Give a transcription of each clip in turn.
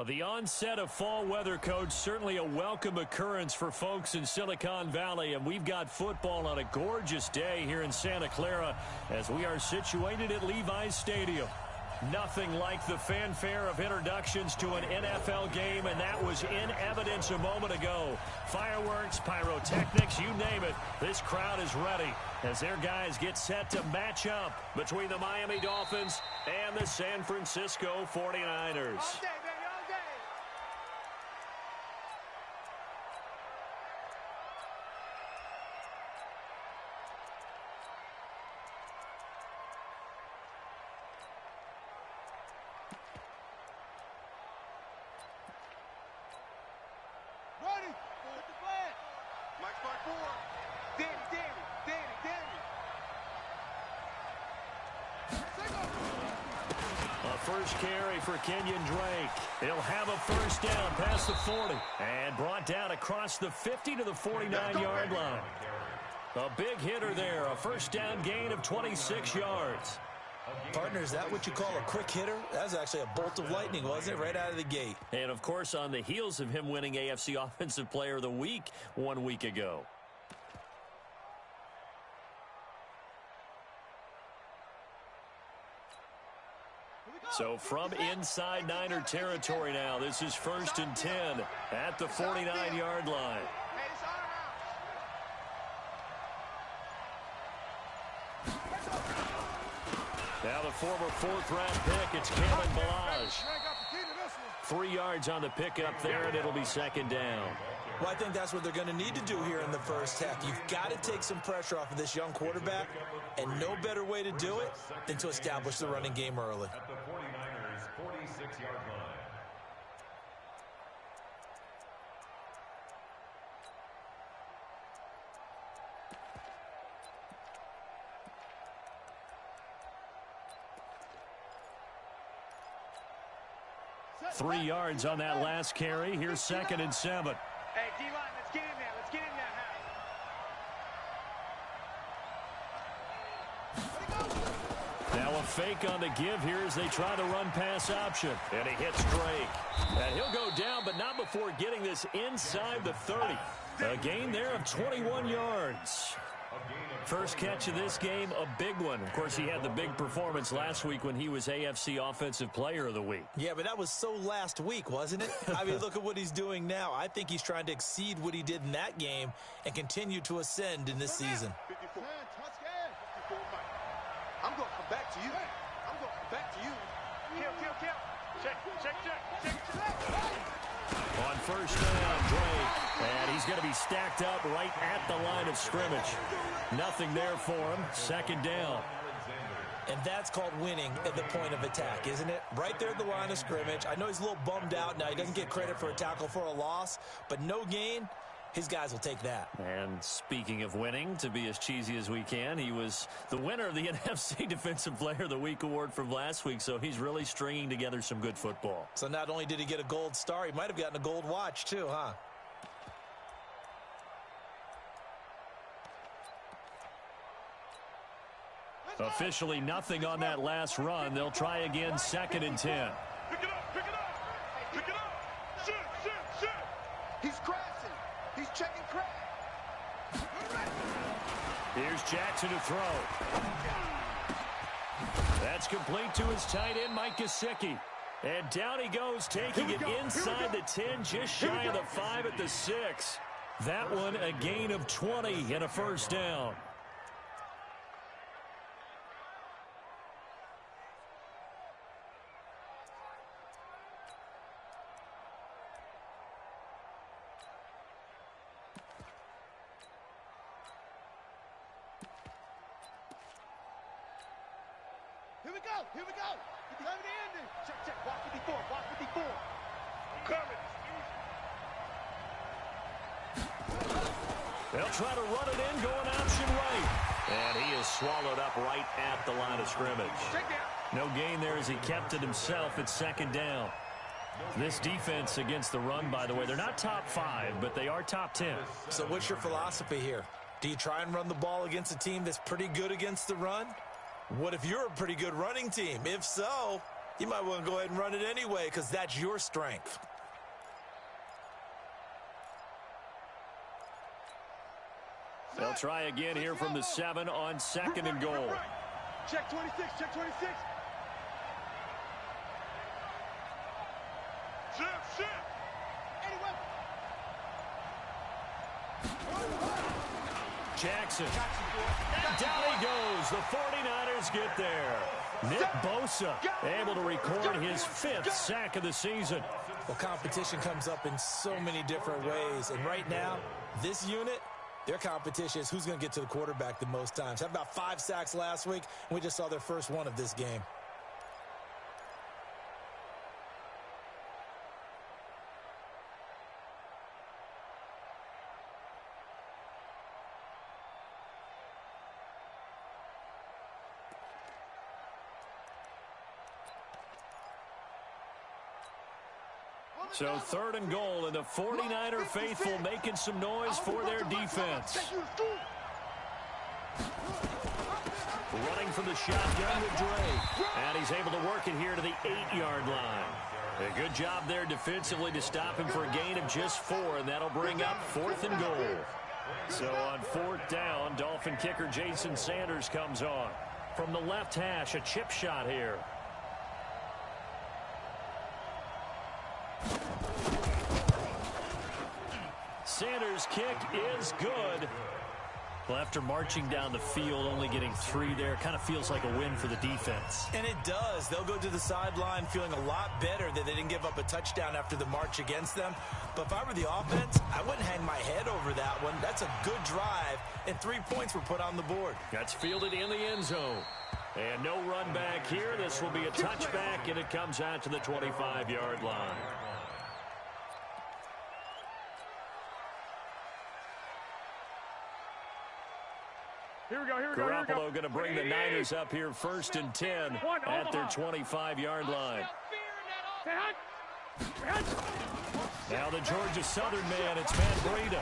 The onset of fall weather, Coach, certainly a welcome occurrence for folks in Silicon Valley, and we've got football on a gorgeous day here in Santa Clara as we are situated at Levi's Stadium. Nothing like the fanfare of introductions to an NFL game, and that was in evidence a moment ago. Fireworks, pyrotechnics, you name it. This crowd is ready as their guys get set to match up between the Miami Dolphins and the San Francisco 49ers. First carry for Kenyon Drake. He'll have a first down past the 40 and brought down across the 50 to the 49-yard line. A big hitter there, a first down gain of 26 yards. Partner, is that what you call a quick hitter? That was actually a bolt of lightning, wasn't it? Right out of the gate. And, of course, on the heels of him winning AFC Offensive Player of the Week 1 week ago. So from inside Niner territory now, this is 1st and 10 at the 49-yard line. Now the former 4th-round pick, it's Kevin Balaj. 3 yards on the pickup there, and it'll be 2nd down. Well, I think that's what they're going to need to do here in the first half. You've got to take some pressure off of this young quarterback, and no better way to do it than to establish the running game early. At the 49ers' 46-yard line. Three yards on that last carry. Here's 2nd and 7. Hey, D-line, let's get in there. Let's get in there now. Now a fake on the give here as they try to run pass option. And he hits Drake. And he'll go down, but not before getting this inside the 30. A gain there of 21 yards. First catch of this game, a big one. Of course, he had the big performance last week when he was AFC Offensive Player of the Week. Yeah, but that was so last week, wasn't it? I mean, look at what he's doing now. I think he's trying to exceed what he did in that game and continue to ascend in this season. 54. I'm going to come back to you. I'm going to come back to you. Kill. Check. On first down, Drake. And he's going to be stacked up right at the line of scrimmage. Nothing there for him. 2nd down. And that's called winning at the point of attack, isn't it? Right there at the line of scrimmage. I know he's a little bummed out now. He doesn't get credit for a tackle for a loss, but no gain. His guys will take that. And speaking of winning, to be as cheesy as we can, he was the winner of the NFC Defensive Player of the Week award from last week, so he's really stringing together some good football. So not only did he get a gold star, he might have gotten a gold watch too, huh? Officially nothing on that last run. They'll try again, 2nd and 10. Pick it up. Shoot. He's crashing. He's checking crash. Here's Jackson to throw. That's complete to his tight end, Mike Gesicki. And down he goes, taking it inside the 10, just shy of the 5 at the 6. That one a gain of 20 and a first down. Here we go. It's time to end it. Check. Block 54. I'm coming. They'll try to run it in, going option right. And he is swallowed up right at the line of scrimmage. Check down. No gain there as he kept it himself at 2nd down. This defense against the run, by the way, they're not top 5, but they are top 10. So what's your philosophy here? Do you try and run the ball against a team that's pretty good against the run? What if you're a pretty good running team? If so, you might want to go ahead and run it anyway because that's your strength. They'll try again here from the 7 on 2nd and goal. Check 26, check 26. Shift. Anyway. Jackson. Down he goes. The 49ers get there. Nick Bosa able to record his 5th sack of the season. Well, competition comes up in so many different ways. And right now, this unit, their competition is who's going to get to the quarterback the most times. Had about 5 sacks last week, and we just saw their first one of this game. So 3rd and goal, and the 49er faithful making some noise for their defense. Running from the shotgun with Dre. And he's able to work it here to the 8-yard line. A good job there defensively to stop him for a gain of just 4, and that'll bring up 4th and goal. So on 4th down, Dolphin kicker Jason Sanders comes on. From the left hash, a chip shot here. Sanders' kick is good. Well, after marching down the field, only getting 3 there, kind of feels like a win for the defense. And it does. They'll go to the sideline feeling a lot better that they didn't give up a touchdown after the march against them. But if I were the offense, I wouldn't hang my head over that one. That's a good drive, and 3 points were put on the board. That's fielded in the end zone. And no run back here. This will be a touchback, and it comes out to the 25-yard line. Here we go. Garoppolo going to bring the Niners up here 1st and 10 at their 25-yard line. Now the Georgia Southern man, it's Matt Breida.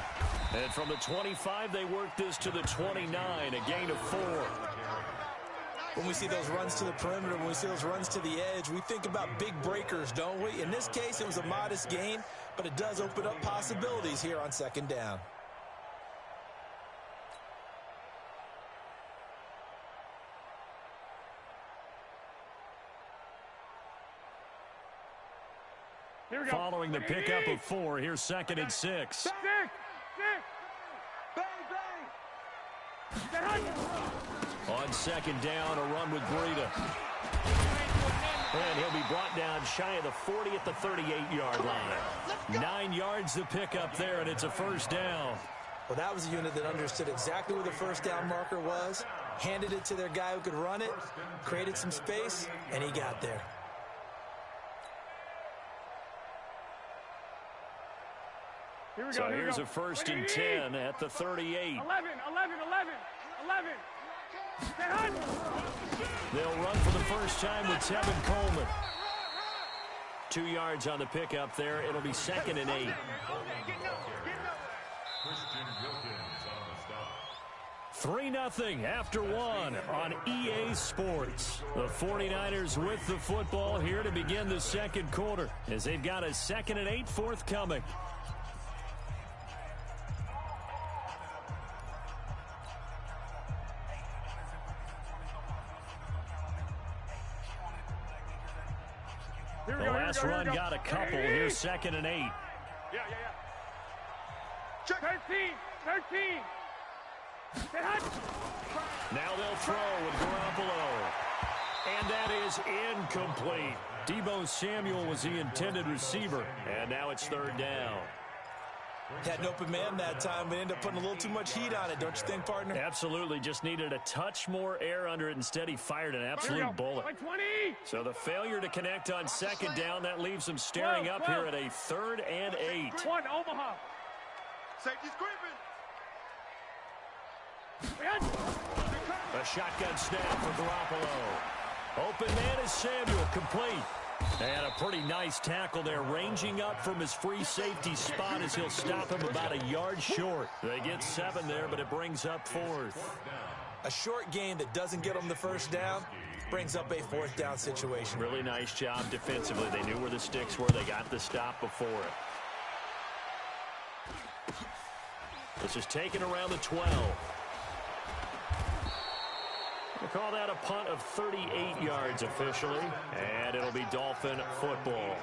And from the 25, they work this to the 29, a gain of 4. When we see those runs to the perimeter, when we see those runs to the edge, we think about big breakers, don't we? In this case, it was a modest gain, but it does open up possibilities here on 2nd down. Following the pickup of 4, here's 2nd and 6. On 2nd down, a run with Breida. And he'll be brought down shy of the 40 at the 38-yard line. 9 yards to pick up there, and it's a 1st down. Well, that was a unit that understood exactly where the 1st down marker was, handed it to their guy who could run it, created some space, and he got there. So here's a 1st and 10 at the 38. 11. They'll run for the first time with Tevin Coleman. 2 yards on the pickup there. It'll be 2nd and 8. 3-0 after 1 on EA Sports. The 49ers with the football here to begin the 2nd quarter as they've got a 2nd and 8 forthcoming. The last run got a couple. Here's 2nd and 8. Yeah. Check. 13. Now they'll throw with Garoppolo. And that is incomplete. Deebo Samuel was the intended receiver. And now it's 3rd down. Had an open man that time, but ended up putting a little too much heat on it, don't you think, partner? Absolutely. Just needed a touch more air under it. Instead, he fired an absolute bullet. So the failure to connect on 2nd down, that leaves him staring up here at a 3rd and 8. Omaha. Safety's creeping. A shotgun snap for Garoppolo. Open man is Samuel, complete. And a pretty nice tackle there, ranging up from his free safety spot as he'll stop him about a yard short. They get 7 there, but it brings up 4th. A short gain that doesn't get them the 1st down, brings up a fourth down situation. Really nice job defensively. They knew where the sticks were. They got the stop before it. This is taken around the 12. We'll call that a punt of 38 yards officially, and it'll be Dolphin football.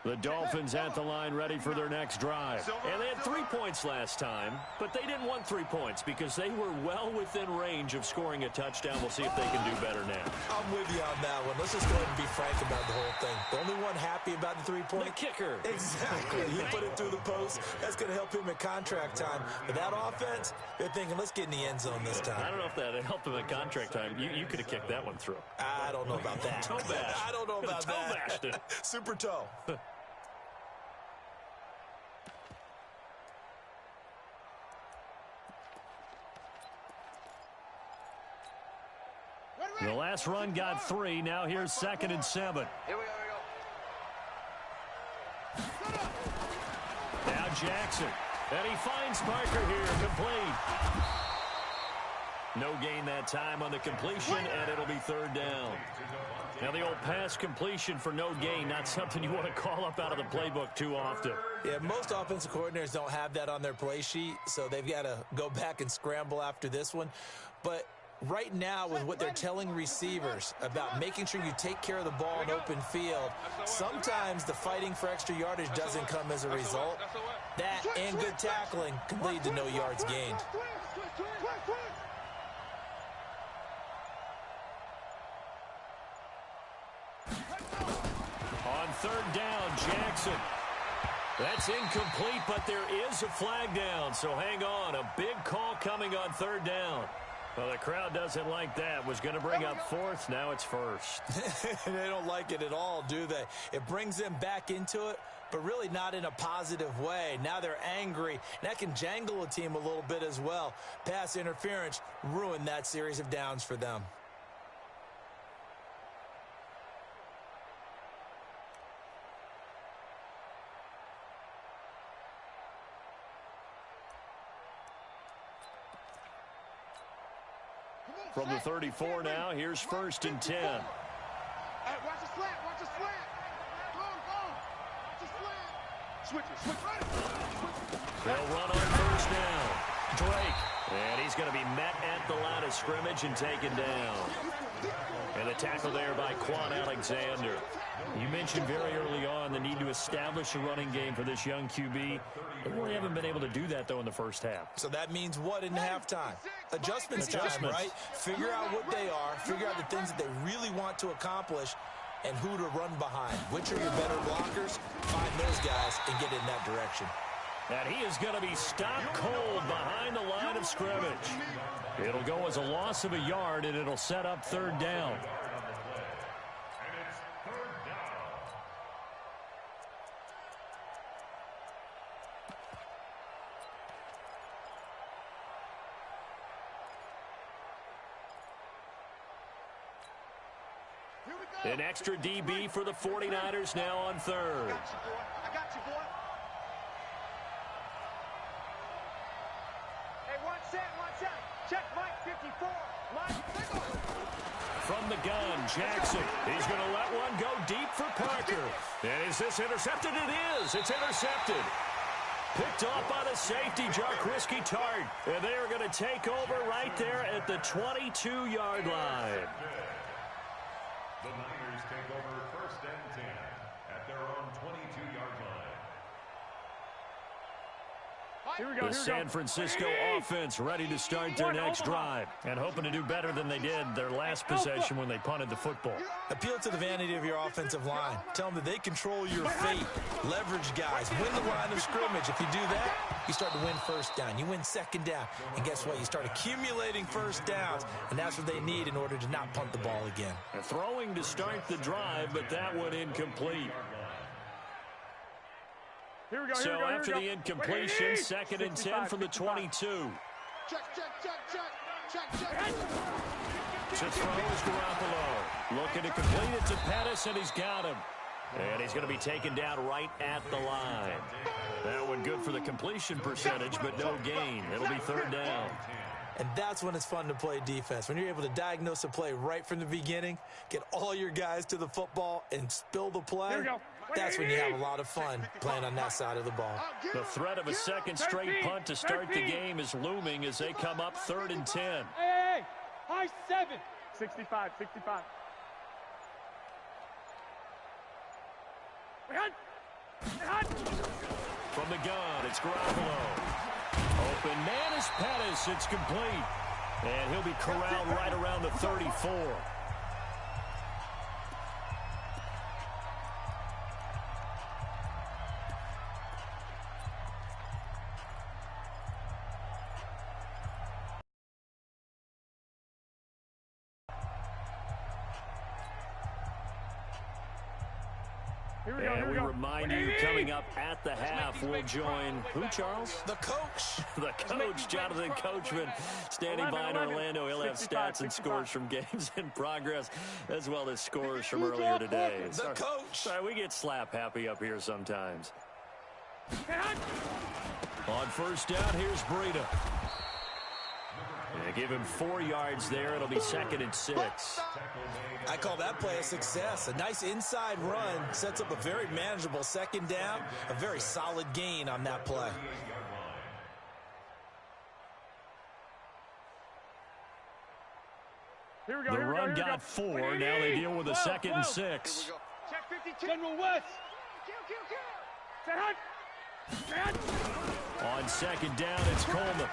The Dolphins at the line ready for their next drive. And they had 3 points last time, but they didn't want 3 points because they were well within range of scoring a touchdown. We'll see if they can do better now. I'm with you on that one. Let's just go ahead and be frank about the whole thing. The only one happy about the 3-point? The kicker. Exactly. He put it through the post. That's going to help him at contract time. But that offense, they're thinking, let's get in the end zone this time. I don't know if that helped him at contract time. You could have kicked that one through. I don't know about that. Toe bash. I don't know about that. Toe bashed it. Super toe. The last run got 3. Now here's 2nd and 7. Here we go. Now Jackson. And he finds Parker here, complete. No gain that time on the completion, and it'll be 3rd down. Now the old pass completion for no gain, not something you want to call up out of the playbook too often. Yeah, most offensive coordinators don't have that on their play sheet, so they've got to go back and scramble after this one. But right now, with what they're telling receivers about making sure you take care of the ball in open field, sometimes the fighting for extra yardage doesn't come as a result. That and good tackling can lead to no yards gained. On 3rd down, Jackson. That's incomplete, but there is a flag down, so hang on. A big call coming on 3rd down. Well, the crowd doesn't like that. Was going to bring up 4th. Now it's 1st. They don't like it at all, do they? It brings them back into it, but really not in a positive way. Now they're angry. That can jangle a team a little bit as well. Pass interference ruined that series of downs for them. From the 34 now, here's 1st and 10. Hey, watch the slant, watch the slant. Go. Watch the slant. Switch right. They'll run on 1st down. Drake. And he's going to be met at the line of scrimmage and taken down. And the tackle there by Quan Alexander. You mentioned very early on the need to establish a running game for this young QB. They really haven't been able to do that, though, in the first half. So that means what in halftime? Adjustments time, right? Figure out what they are, figure out the things that they really want to accomplish, and who to run behind. Which are your better blockers? Find those guys and get in that direction. And he is going to be stopped cold behind the line of scrimmage. It'll go as a loss of a yard, and it'll set up 3rd down. An extra DB for the 49ers now on 3rd. I got you, boy. Hey, one set. Check Mike 54. Mike, From the gun, Jackson. He's going to let one go deep for Parker. And is this intercepted? It is. It's intercepted. Picked off by the safety, Jarquiski Tart. And they are going to take over right there at the 22-yard line. The Niners take over 1st and 10 at their own 22-yard line. The San Francisco offense ready to start their next drive and hoping to do better than they did their last possession when they punted the football. Appeal to the vanity of your offensive line. Tell them that they control your fate. Leverage guys. Win the line of scrimmage. If you do that, you start to win 1st down. You win 2nd down. And guess what? You start accumulating 1st downs, and that's what they need in order to not punt the ball again. Throwing to start the drive, but that one incomplete. Here we go. So after the incompletion, 2nd and 10 from the 22. Check. To throw is Garoppolo. Looking to complete it to Pettis, and he's got him. And he's going to be taken down right at the line. That one good for the completion percentage, but no gain. It'll be 3rd down. And that's when it's fun to play defense. When you're able to diagnose a play right from the beginning, get all your guys to the football, and spill the play, that's when you have a lot of fun playing on that side of the ball. The threat of a second straight punt to start the game is looming as they come up 3rd and 10. Hey, high 7. 65. From the gun, it's Garoppolo. Open man is Pettis. It's complete. And he'll be corralled right around the 34. And we remind you, coming up at the half, we'll join who, Charles? The coach. The coach, Jonathan Coachman, standing by in Orlando. He'll have stats and scores from games in progress, as well as scores from earlier today. The coach. Sorry, we get slap happy up here sometimes. On 1st down, here's Breida. Yeah, give him 4 yards there. It'll be 2nd and 6. I call that play a success. A nice inside run sets up a very manageable 2nd down. A very solid gain on that play. Here we go. The run got 4. Now they deal with a 2nd and 6. Check 52. General West. On 2nd down, it's Coleman.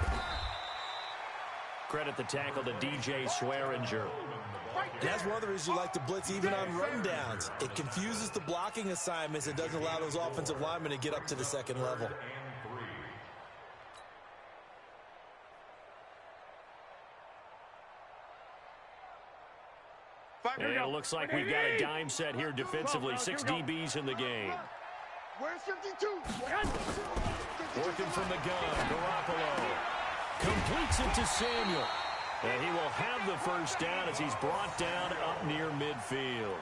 Credit the tackle to DJ Swearinger. And that's one of the reasons you like to blitz even on rundowns. It confuses the blocking assignments. It doesn't allow those offensive linemen to get up to the 2nd level. And it looks like we've got a dime set here defensively. 6 DBs in the game. Where's 52? Working from the gun, Garoppolo completes it to Samuel. And he will have the 1st down as he's brought down up near midfield.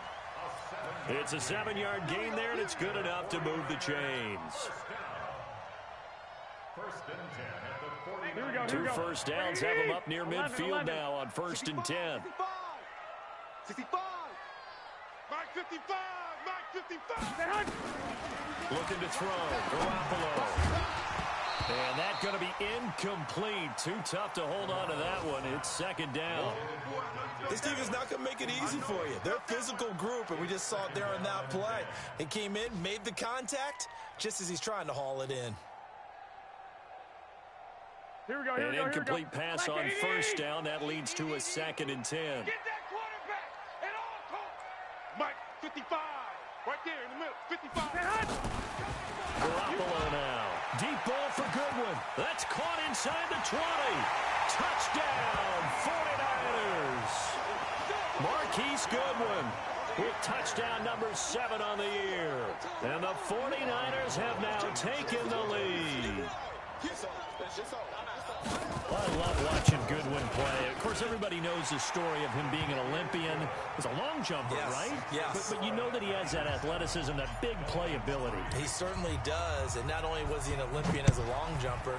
It's a 7-yard gain there, and it's good enough to move the chains. 2 first downs have him up near midfield now on 1st and 10. 65. Mike 55. Mike 55. Looking to throw. Garoppolo. And that's going to be incomplete. Too tough to hold on to that one. It's 2nd down. This team is not going to make it easy for you. They're a physical group, and we just saw it there on that play. He came in, made the contact, just as he's trying to haul it in. Here we go. An incomplete pass on 1st down. That leads to a 2nd and 10. Get that quarterback at all costs. Mike 55. Right there in the middle. 55. Garoppolo now. Deep ball for Goodwin. That's caught inside the 20. Touchdown, 49ers. Marquise Goodwin with touchdown number 7 on the year. And the 49ers have now taken the lead. I love watching Goodwin play. Of course, everybody knows the story of him being an Olympian. He's a long jumper, right? Yes. But you know that he has that athleticism, that big playability. He certainly does. And not only was he an Olympian as a long jumper,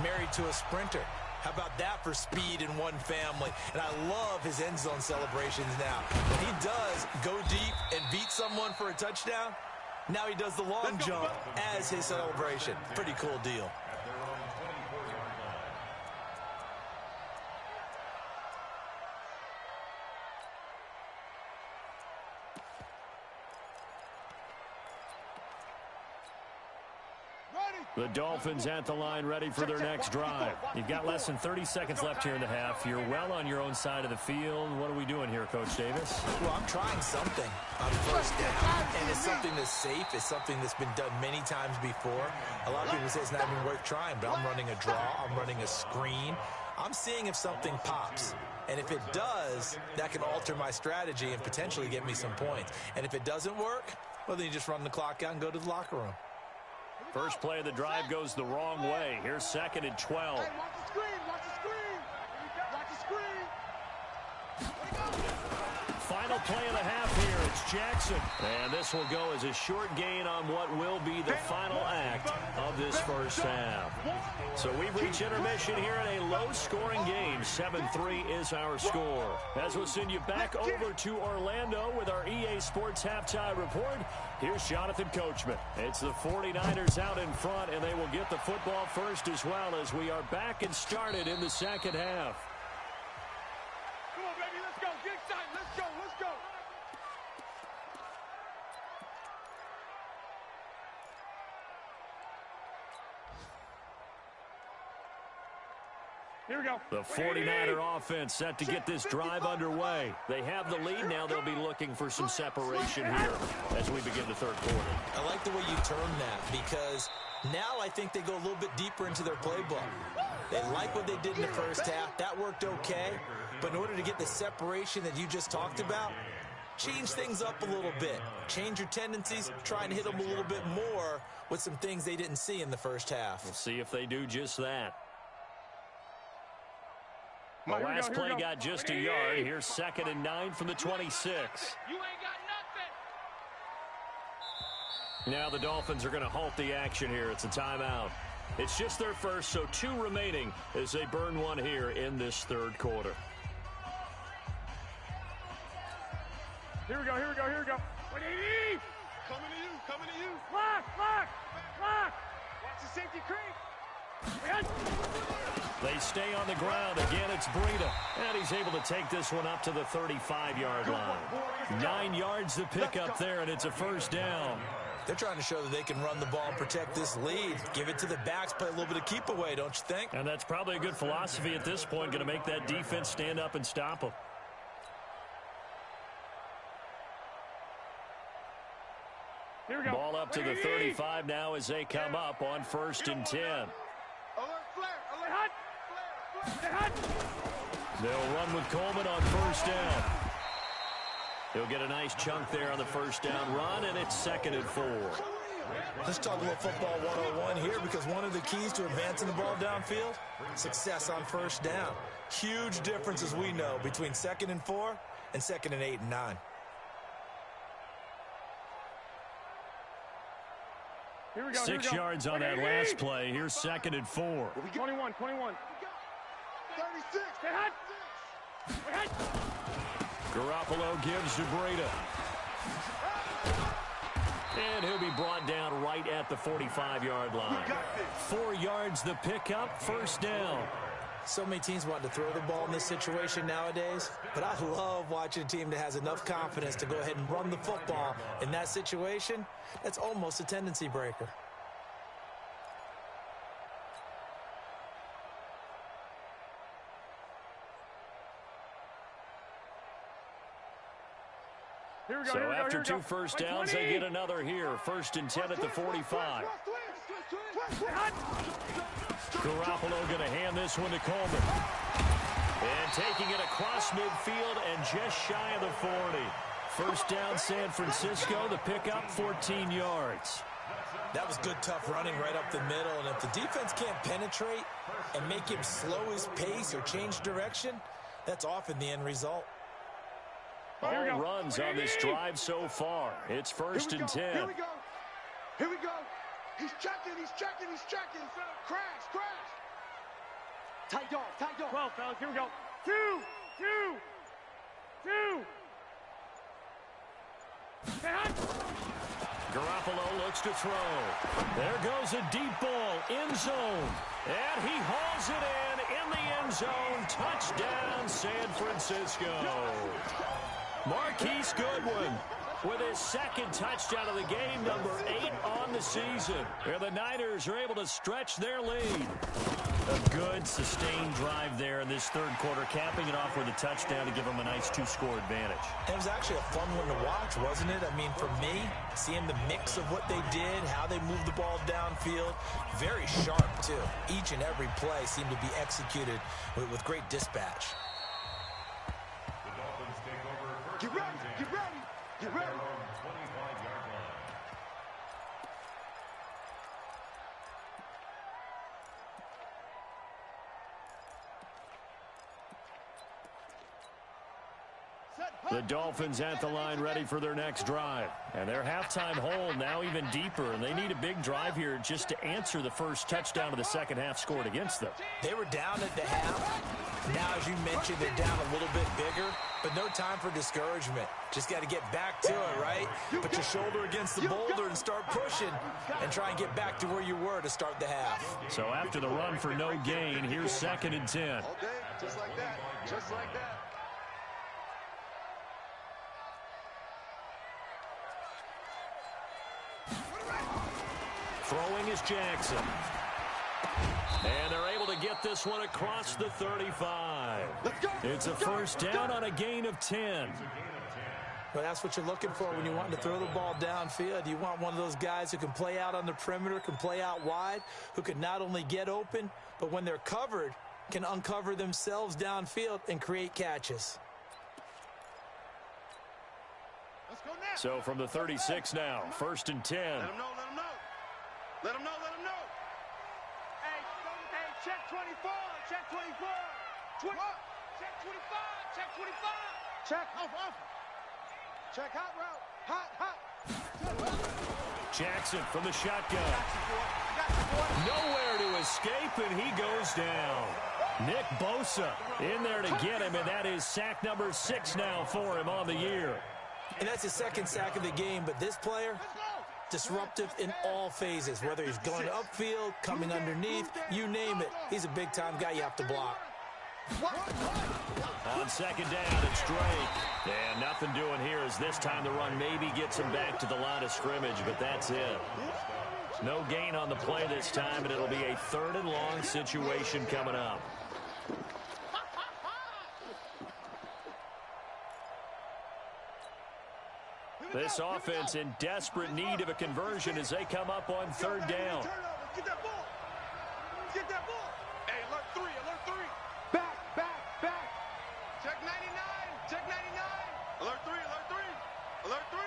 married to a sprinter. How about that for speed in one family? And I love his end zone celebrations now. When he does go deep and beat someone for a touchdown, now he does the long jump as his celebration. Pretty cool deal. The Dolphins at the line ready for their next drive. You've got less than 30 seconds left here in the half. You're well on your own side of the field. What are we doing here, Coach Davis? Well, I'm trying something on 1st down, and it's something that's safe. It's something that's been done many times before. A lot of people say it's not even worth trying, but I'm running a draw. I'm running a screen. I'm seeing if something pops. And if it does, that can alter my strategy and potentially get me some points. And if it doesn't work, well, then you just run the clock out and go to the locker room. First play of the drive goes the wrong way. Here's 2nd and 12. Hey, watch the screen, watch the screen. Watch the screen. Final play of the half here. It's Jackson. And this will go as a short gain on what will be the final act of this first half. So we've reached intermission here in a low-scoring game. 7-3 is our score. As we'll send you back over to Orlando with our EA Sports Halftime Report, here's Jonathan Coachman. It's the 49ers out in front, and they will get the football first as well as we are back and started in the second half. Come on, baby, let's go. Get excited. Let's go, let's go. Here we go. The 49er offense set to get this drive underway. They have the lead. Now they'll be looking for some separation here as we begin the third quarter. I like the way you term that because now I think they go a little bit deeper into their playbook. They like what they did in the first half. That worked okay. But in order to get the separation that you just talked about, change things up a little bit. Change your tendencies. Try and hit them a little bit more with some things they didn't see in the first half. We'll see if they do just that. The last play got just a yard. Here's 2nd and 9 from the 26. You ain't got nothing. Now the Dolphins are going to halt the action here. It's a timeout. It's just their first, so 2 remaining as they burn one here in this third quarter. Here we go, here we go, here we go. Coming to you, coming to you. Lock, lock, lock. Watch the safety creep. They stay on the ground. Again, it's Breida. And he's able to take this one up to the 35-yard line. 9 yards to pick up there, and it's a first down. They're trying to show that they can run the ball and protect this lead. Give it to the backs, play a little bit of keep away, don't you think? And that's probably a good philosophy at this point, going to make that defense stand up and stop them. Here we go. Ball up to the 35 now as they come up on 1st and 10. Alert flare, alert flare. They'll run with Coleman on 1st down. He'll get a nice chunk there on the 1st down run, and it's 2nd and 4. Let's talk a little football 101 here because one of the keys to advancing the ball downfield, success on 1st down. Huge difference, as we know, between 2nd and 4 and 2nd and 8 and 9. Here we go. 6 yards on that last play. Here's 2nd and 4. 21, 21. 36. Get hot. Get hot. Garoppolo gives to Breida. And he'll be brought down right at the 45-yard line. 4 yards the pickup, 1st down. So many teams want to throw the ball in this situation nowadays, but I love watching a team that has enough confidence to go ahead and run the football in that situation. That's almost a tendency breaker. Here we go, So here we go, after here we 2 go. first downs, they get another here. 1st and 10 at the 45. Garoppolo going to hand this one to Coleman. And taking it across midfield and just shy of the 40. 1st down, San Francisco. The pickup, 14 yards. That was good, tough running right up the middle. And if the defense can't penetrate and make him slow his pace or change direction, that's often the end result. All runs on this drive so far. It's 1st and 10. Here we go. Here we go. He's checking, he's checking, he's checking. Crash, crash. Tight dog, tight dog. 12, fellas. Here we go. 2, 2, 2. Get hot. Garoppolo looks to throw. There goes a deep ball, end zone. And he hauls it in the end zone. Touchdown, San Francisco. Marquise Goodwin with his 2nd touchdown of the game, number 8 on the season. And the Niners are able to stretch their lead. A good, sustained drive there in this third quarter, capping it off with a touchdown to give them a nice 2-score advantage. It was actually a fun one to watch, wasn't it? I mean, for me, seeing the mix of what they did, how they moved the ball downfield, very sharp, too. Each and every play seemed to be executed with great dispatch. Get ready, get ready, get ready. The Dolphins at the line ready for their next drive. And their halftime hole now even deeper, and they need a big drive here just to answer the first touchdown of the second half scored against them. They were down at the half. Now, as you mentioned, they're down a little bit bigger, but no time for discouragement. Just got to get back to it, right? Put your shoulder against the boulder and start pushing and try and get back to where you were to start the half. So after the run for no gain, here's 2nd and 10. All day, just like that. Just like that. Throwing is Jackson. And they're able to get this one across the 35. It's a first down on a gain of 10. Well, that's what you're looking for when you want to throw the ball downfield. You want one of those guys who can play out on the perimeter, can play out wide, who can not only get open, but when they're covered, can uncover themselves downfield and create catches. Let's go now. So from the 36 now, 1st and 10. Let him know, let him know. Let him know, let him know. Hey, check 24, check 24. Check 25, check 25. Check, off. Check hot route. Hot. Jackson from the shotgun. Nowhere to escape, and he goes down. Nick Bosa in there to get him, and that is sack number 6 now for him on the year. And that's his 2nd sack of the game, but this player, disruptive in all phases, whether he's going upfield, coming underneath, you name it. He's a big-time guy you have to block. On 2nd down, it's Drake. And nothing doing here as this time the run maybe gets him back to the line of scrimmage, but that's it. No gain on the play this time, and it'll be a 3rd and long situation coming up. This offense in desperate need of a conversion as they come up on 3rd down. Get that ball. Get that ball. Hey, alert 3, alert 3. Back. Check 99, check 99. Alert 3, alert 3. Alert 3.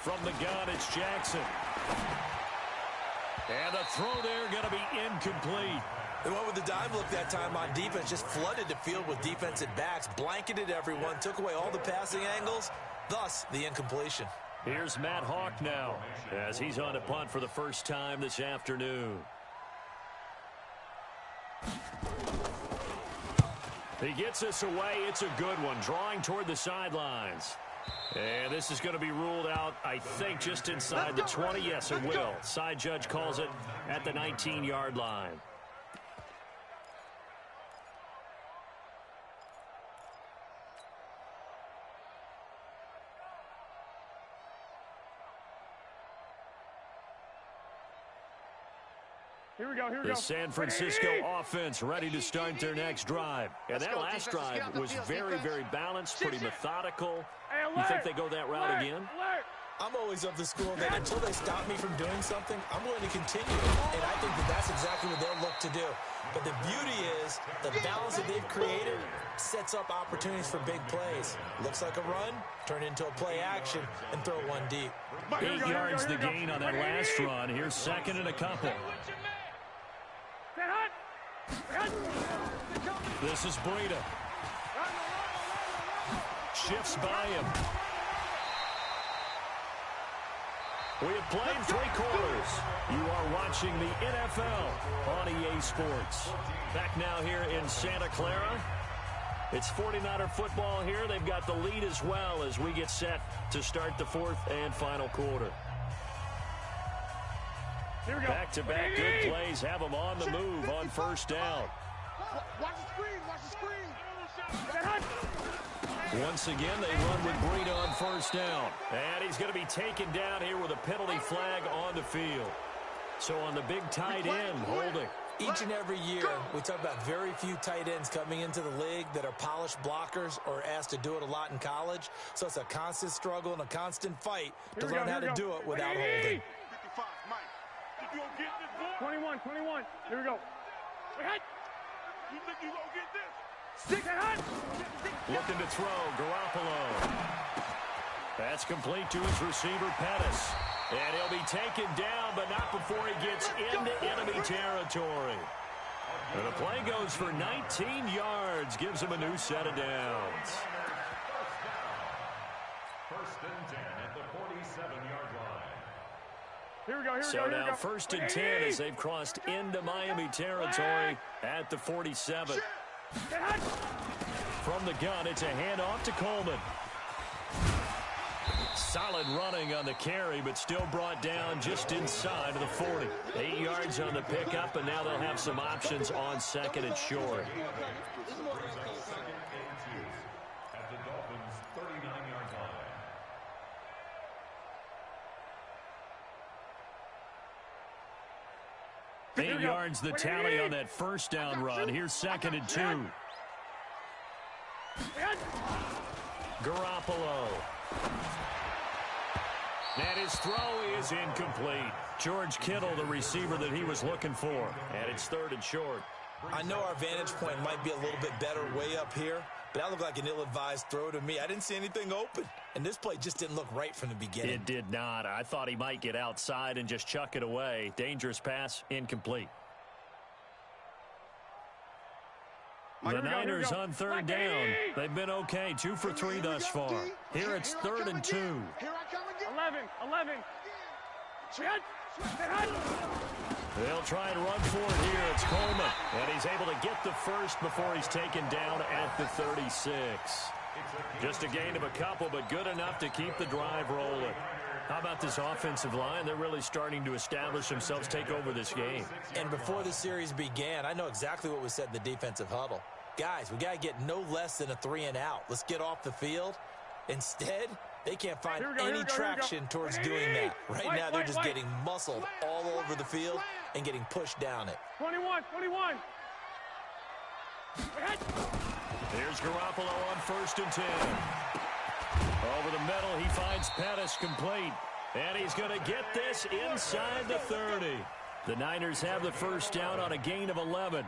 From the gun, it's Jackson. And the throw there going to be incomplete. They went with the dive look that time on defense, just flooded the field with defensive backs, blanketed everyone, took away all the passing angles, thus the incompletion. Here's Matt Hawk now as he's on a punt for the first time this afternoon. He gets this away. It's a good one, drawing toward the sidelines. And this is going to be ruled out, I think, just inside the 20. Yes, it will. Side judge calls it at the 19-yard line. Here we go, here we The go. San Francisco offense ready to start their next drive. And that last drive was very, very balanced, pretty methodical. You think they go that route again? I'm always of the school that until they stop me from doing something, I'm going to continue. And I think that that's exactly what they'll look to do. But the beauty is the balance that they've created sets up opportunities for big plays. Looks like a run, turn into a play action, and throw one deep. 8 yards the gain on that last run. Here's 2nd and a couple. This is Breida. Shifts by him. We have played 3 quarters. You are watching the NFL on EA Sports. Back now here in Santa Clara. It's 49er football here. They've got the lead as well as we get set to start the 4th and final quarter. Back-to-back good plays have them on the move on 1st down. Watch the screen, watch the screen. Once again, they run with Breida on 1st down. And he's going to be taken down here with a penalty flag on the field. So on the big tight end, holding. Each and every year, we talk about very few tight ends coming into the league that are polished blockers or asked to do it a lot in college. So it's a constant struggle and a constant fight to learn how to do it without holding. 55, Mike. You gonna get this ball? 21. Here we go. You think you gonna get this? 6 and Looking to throw, Garoppolo. That's complete to his receiver, Pettis. And he'll be taken down, but not before he gets into enemy territory. And the play goes for 19 yards, gives him a new set of downs. First and 10 at the 47-yard line. Here we go, So now first and 10 as they've crossed into Miami territory at the 47. From the gun, it's a handoff to Coleman. Solid running on the carry, but still brought down just inside of the 40. 8 yards on the pickup, and now they'll have some options on second and short. At the Dolphins' 39-yard line. 8 yards the tally on that first down run. Here's second and 2. Garoppolo. And his throw is incomplete. George Kittle, the receiver that he was looking for. And it's third and short. I know our vantage point might be a little bit better way up here, but that looked like an ill-advised throw to me. I didn't see anything open, and this play just didn't look right from the beginning. It did not. I thought he might get outside and just chuck it away. Dangerous pass, incomplete. The Niners on third down. They've been okay, 2 for 3 thus far. Here it's third and 2. 11. They'll try and run for it here. It's Coleman, and he's able to get the first before he's taken down at the 36. Just a gain of a couple, but good enough to keep the drive rolling. How about this offensive line? They're really starting to establish themselves, take over this game. And before the series began, I know exactly what was said in the defensive huddle. Guys, we got to get no less than a 3 and out. Let's get off the field. Instead, they can't find any traction towards doing that. Right now, they're just getting muscled all over the field and getting pushed down it. 21. Here's Garoppolo on first and 10. Over the middle, he finds Pettis complete. And he's going to get this inside the 30. The Niners have the first down on a gain of 11.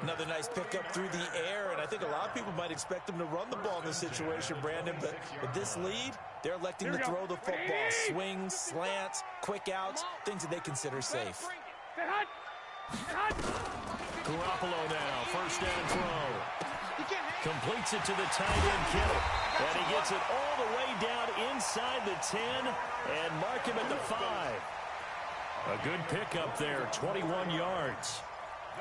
Another nice pickup through the air, and I think a lot of people might expect them to run the ball in this situation, Brandon, but with this lead, they're electing to throw the football. Swings, slants, quick outs, things that they consider safe. Garoppolo now, first down throw. Completes it to the tight end, Kittle. And he gets it all the way down inside the 10 and mark him at the 5. A good pickup there, 21 yards.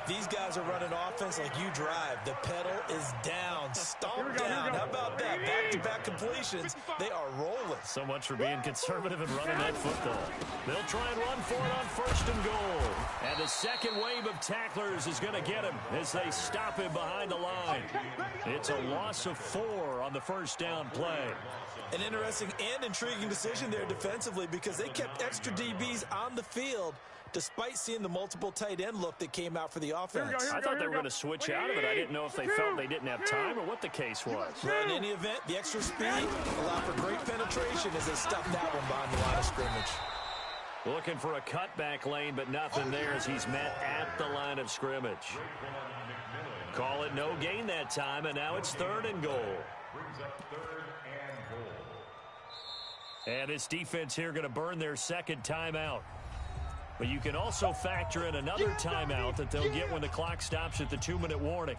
These guys are running offense like you drive. The pedal is down, stomped down. How about that? Back-to-back completions. They are rolling. So much for being conservative and running that football. They'll try and run for it on first and goal. And the second wave of tacklers is going to get him as they stop him behind the line. It's a loss of 4 on the first down play. An interesting and intriguing decision there defensively because they kept extra DBs on the field despite seeing the multiple tight end look that came out for the offense. I thought they were going to switch out of it. I didn't know if they felt they didn't have time or what the case was. Well, in any event, the extra speed allowed for great penetration as they stuffed that one behind the line of scrimmage. Looking for a cutback lane, but nothing there as he's met at the line of scrimmage. Call it no gain that time, and now it's third and goal. Brings up third and goal. And this defense here going to burn their second timeout. But you can also factor in another timeout that they'll get when the clock stops at the 2-minute warning.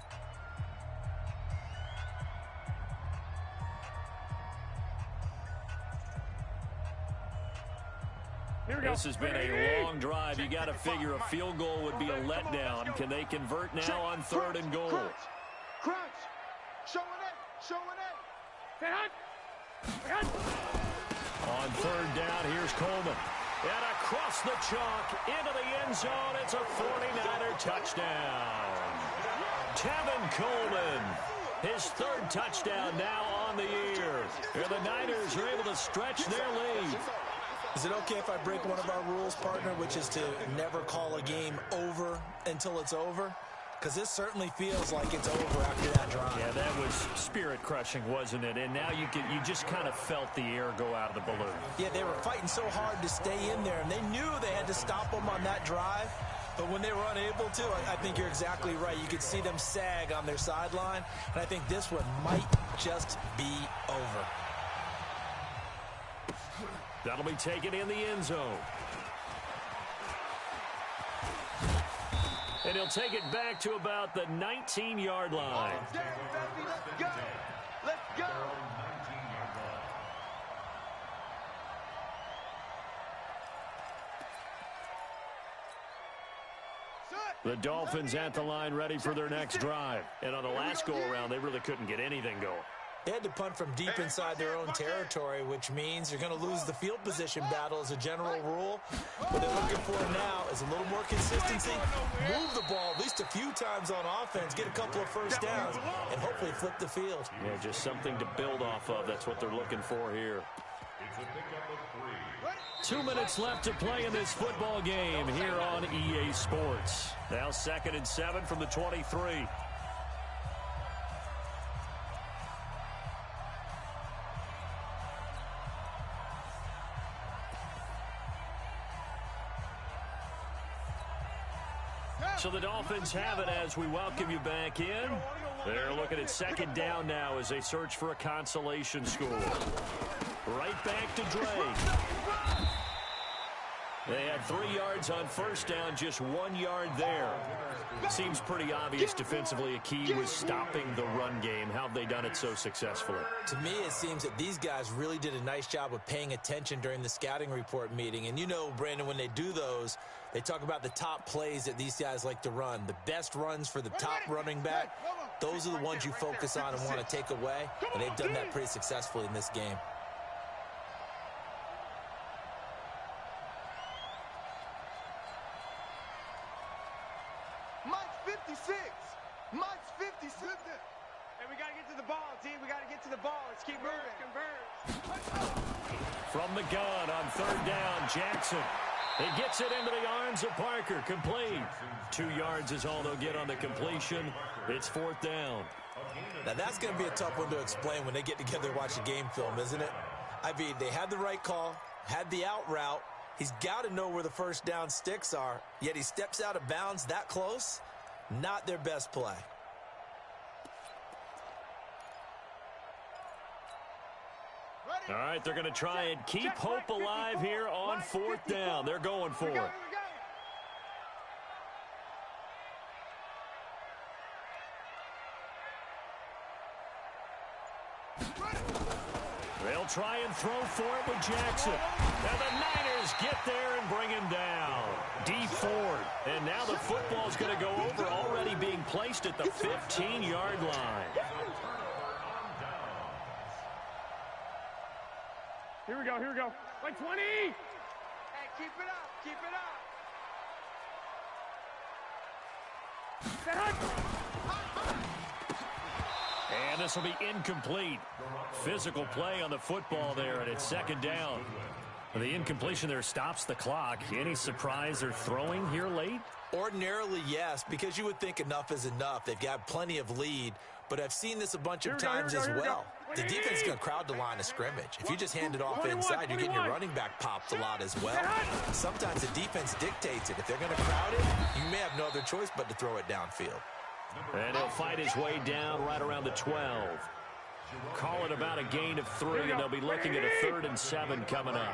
This has been a long drive. You got to figure a field goal would be a letdown. Can they convert now on third and goal? Crunch. Show it. On third down, here's Coleman. And across the chalk into the end zone. It's a 49er touchdown. Tevin Coleman, his third touchdown now on the year. And the Niners are able to stretch their lead. Is it okay if I break one of our rules, partner, which is to never call a game over until it's over? Because this certainly feels like it's over after that drive. Yeah, that was spirit-crushing, wasn't it? And now you just kind of felt the air go out of the balloon. Yeah, they were fighting so hard to stay in there, and they knew they had to stop them on that drive. But when they were unable to, I think you're exactly right. You could see them sag on their sideline, and I think this one might just be over. That'll be taken in the end zone. And he'll take it back to about the 19-yard line. Let's go. Let's go. The Dolphins at the line ready for their next drive. And on the last go-around, they really couldn't get anything going. They had to punt from deep inside their own territory, which means you're going to lose the field position battle as a general rule. What they're looking for now is a little more consistency, move the ball at least a few times on offense, get a couple of first downs, and hopefully flip the field. Yeah, just something to build off of. That's what they're looking for here. It's a pickup of 3. 2 minutes left to play in this football game here on EA Sports. Now 2nd and 7 from the 23. So the Dolphins have it as we welcome you back in. They're looking at 2nd down now as they search for a consolation score. Right back to Drake. They had 3 yards on first down, just 1 yard there. Seems pretty obvious defensively a key was stopping the run game. How have they done it so successfully? To me, it seems that these guys really did a nice job of paying attention during the scouting report meeting. And you know, Brandon, when they do those, they talk about the top plays that these guys like to run. The best runs for the top running back, those are the ones you focus on and want to take away. And they've done that pretty successfully in this game. Mike's 56. Mike's 56. Hey, we got to get to the ball, team. We got to get to the ball. Let's keep moving. From the gun on 3rd down, Jackson. He gets it into the arms of Parker. Complete. 2 yards is all they'll get on the completion. It's 4th down. Now, that's going to be a tough one to explain when they get together and watch a game film, isn't it? I mean, they had the right call, had the out route. He's got to know where the first down sticks are, yet he steps out of bounds that close. Not their best play. All right, they're going to try and keep hope alive here on 4th down. They're going for it. They'll try and throw for it with Jackson. And the Niners get there and bring him down. D Ford. And now the football's going to go over, already being placed at the 15-yard line. Here we go. Here we go. Like 20. Hey, keep it up. Keep it up. And this will be incomplete. Physical play on the football there, and it's 2nd down. The incompletion there stops the clock. Any surprise they're throwing here late? Ordinarily, yes, because you would think enough is enough. They've got plenty of lead, but I've seen this a bunch of times as well. The defense is going to crowd the line of scrimmage. If you just hand it off inside, you're getting your running back popped a lot as well. Sometimes the defense dictates it. If they're going to crowd it, you may have no other choice but to throw it downfield. And he'll fight his way down right around the 12. Call it about a gain of 3, and they'll be looking at a 3rd and 7 coming up.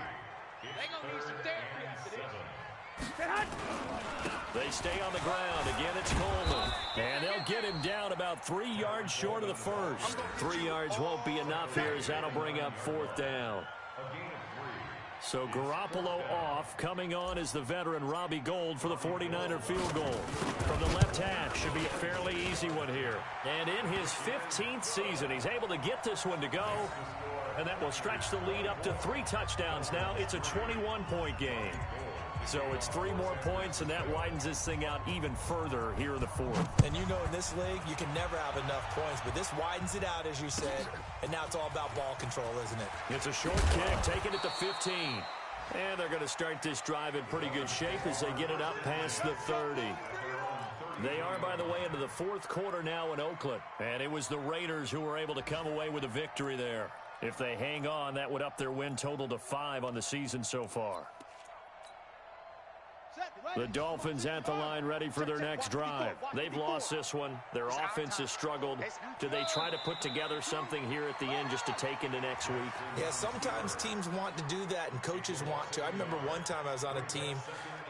They stay on the ground. Again, it's Coleman. And they'll get him down about 3 yards short of the first. 3 yards won't be enough here as that'll bring up 4th down. So Garoppolo off. Coming on is the veteran Robbie Gould for the 49er field goal. From the left half, should be a fairly easy one here. And in his 15th season, he's able to get this one to go. And that will stretch the lead up to 3 touchdowns now. It's a 21-point game. So it's 3 more points, and that widens this thing out even further here in the 4th. And you know, in this league, you can never have enough points, but this widens it out, as you said, and now it's all about ball control, isn't it? It's a short kick, taking it to 15. And they're going to start this drive in pretty good shape as they get it up past the 30. They are, by the way, into the 4th quarter now in Oakland. And it was the Raiders who were able to come away with a victory there. If they hang on, that would up their win total to 5 on the season so far. Set. The Dolphins at the line ready for their next drive. They've lost this one. Their offense has struggled. Do they try to put together something here at the end just to take into next week? Yeah, sometimes teams want to do that and coaches want to. I remember one time I was on a team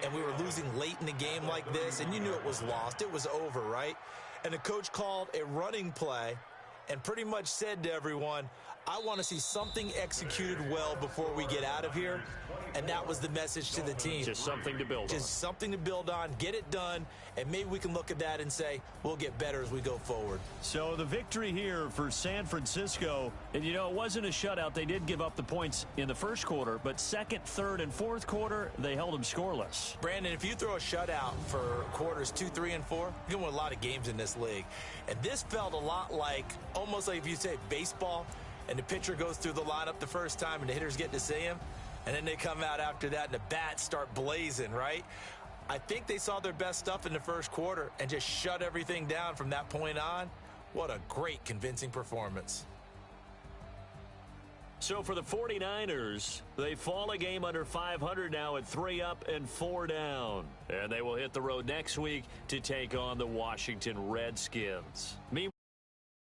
and we were losing late in the game like this, and you knew it was lost. It was over, right? And the coach called a running play and pretty much said to everyone, I want to see something executed well before we get out of here. And that was the message to the team. Just something to build on. Just something to build on, get it done, and maybe we can look at that and say, we'll get better as we go forward. So the victory here for San Francisco, and you know, it wasn't a shutout. They did give up the points in the first quarter, but second, third, and fourth quarter, they held them scoreless. Brandon, if you throw a shutout for quarters 2, 3, and 4, you're going to win a lot of games in this league. And this felt a lot like, almost like if you say baseball, and the pitcher goes through the lineup the first time and the hitters get to see him, and then they come out after that and the bats start blazing, right? I think they saw their best stuff in the first quarter and just shut everything down from that point on. What a great, convincing performance. So for the 49ers, they fall a game under 500 now at 3 up and 4 down. And they will hit the road next week to take on the Washington Redskins. Meanwhile,